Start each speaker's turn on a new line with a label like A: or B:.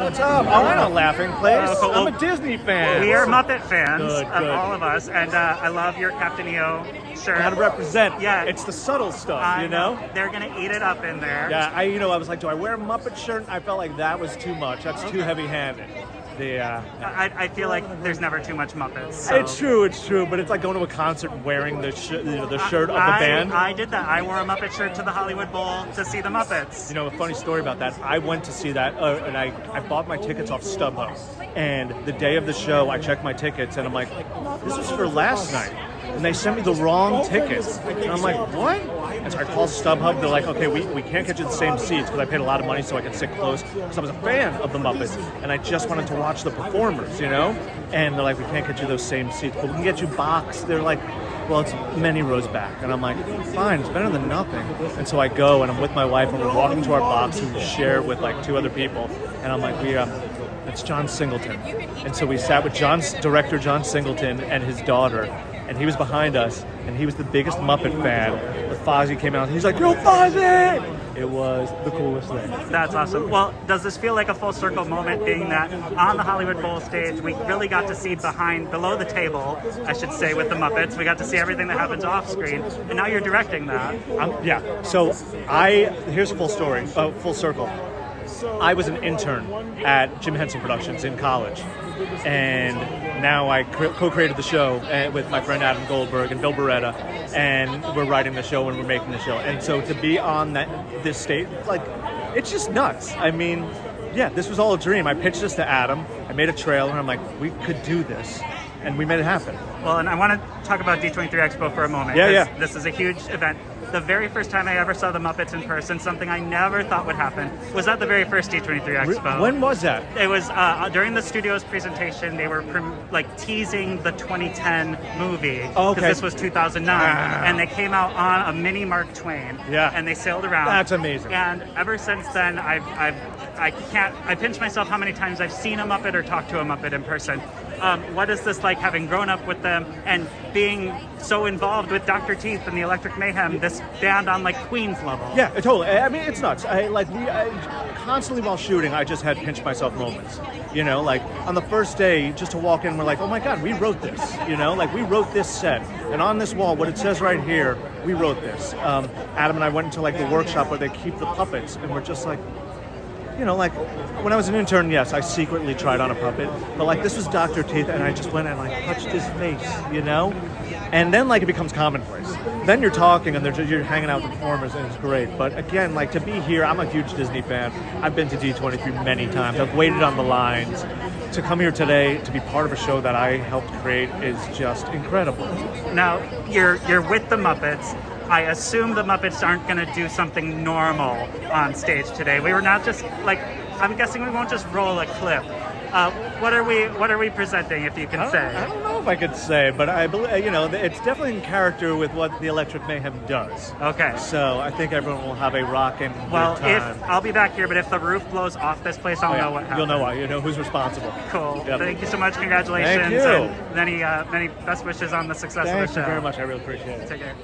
A: what's up? Oh, I'm not laughing place.
B: Cool.
A: I'm a Disney fan.
B: We are Muppet fans,
A: Good.
B: all of us, and I love your Captain EO shirt.
A: Gotta represent.
B: Yeah.
A: It's the subtle stuff,
B: I
A: you know?
B: They're gonna eat it up in there.
A: Yeah, I was like, do I wear a Muppet shirt? I felt like that was too much. That's too heavy-handed.
B: I feel like there's never too much Muppets. So.
A: It's true, but it's like going to a concert wearing the shirt of the band.
B: I did that. I wore a Muppet shirt to the Hollywood Bowl to see the Muppets.
A: You know, a funny story about that. I went to see that, and I bought my tickets off StubHub. And the day of the show, I checked my tickets, and I'm like, this is for last night. And they sent me the wrong tickets. And I'm like, what? And so I called StubHub. They're like, okay, we can't get you the same seats because I paid a lot of money so I could sit close because I was a fan of the Muppets. And I just wanted to watch the performers, you know? And they're like, we can't get you those same seats, but we can get you boxed. They're like, well, it's many rows back. And I'm like, fine, it's better than nothing. And so I go, and I'm with my wife, and we're walking to our box, and we share with like 2 other people. And I'm like, it's John Singleton. And so we sat with director John Singleton and his daughter, and he was behind us, and he was the biggest Muppet fan. The Fozzie came out, and he's like, yo, Fozzie! It was the coolest thing.
B: That's awesome. Well, does this feel like a full circle moment, being that on the Hollywood Bowl stage, we really got to see below the table, I should say, with the Muppets. We got to see everything that happens off screen, and now you're directing that.
A: Yeah. So here's a full circle. I was an intern at Jim Henson Productions in college, and now I co-created the show with my friend Adam Goldberg and Bill Beretta, and we're writing the show and we're making the show. And so to be on this stage, like, it's just nuts. I mean, yeah, this was all a dream. I pitched this to Adam. I made a trailer. I'm like, we could do this, and we made it happen.
B: Well, and I want to talk about D23 Expo for a moment.
A: Yeah.
B: This is a huge event. The very first time I ever saw the Muppets in person, something I never thought would happen, was at the very first D23 Expo.
A: When was that?
B: It was during the studio's presentation. They were teasing the 2010 movie, because this was 2009, and they came out on a mini Mark Twain.
A: Yeah.
B: And they sailed around.
A: That's amazing.
B: And ever since then, I pinch myself how many times I've seen a Muppet or talked to a Muppet in person. What is this like, having grown up with them and being so involved with Dr. Teeth and the Electric Mayhem, this band on like Queen's level?
A: Yeah, totally. I mean, it's nuts. I constantly while shooting, I just had pinch myself moments. You know, like on the first day, just to walk in, we're like, oh my God, we wrote this. You know, like we wrote this set, and on this wall, what it says right here, we wrote this. Adam and I went into like the workshop where they keep the puppets, and we're just like, you know, like when I was an intern, yes, I secretly tried on a puppet, but like this was Dr. Teeth, and I just went and I touched his face, you know? And then like it becomes commonplace. Then you're talking and you're hanging out with the performers, and it's great. But again, like to be here, I'm a huge Disney fan. I've been to D23 many times. I've waited on the lines. To come here today to be part of a show that I helped create is just incredible.
B: Now, you're with the Muppets. I assume the Muppets aren't going to do something normal on stage today. We were not just like, I'm guessing we won't just roll a clip. What are we presenting, if you can say?
A: I don't know if I could say, but I believe, it's definitely in character with what the Electric Mayhem does.
B: Okay.
A: So I think everyone will have a rockin' good time.
B: I'll be back here, but if the roof blows off this place, I'll know what happened.
A: You'll know why. You know who's responsible.
B: Cool.
A: Yep.
B: Thank you so much. Congratulations.
A: Thank you.
B: And many best wishes on the success of the show.
A: Thank you very much. I really appreciate it.
B: Take care.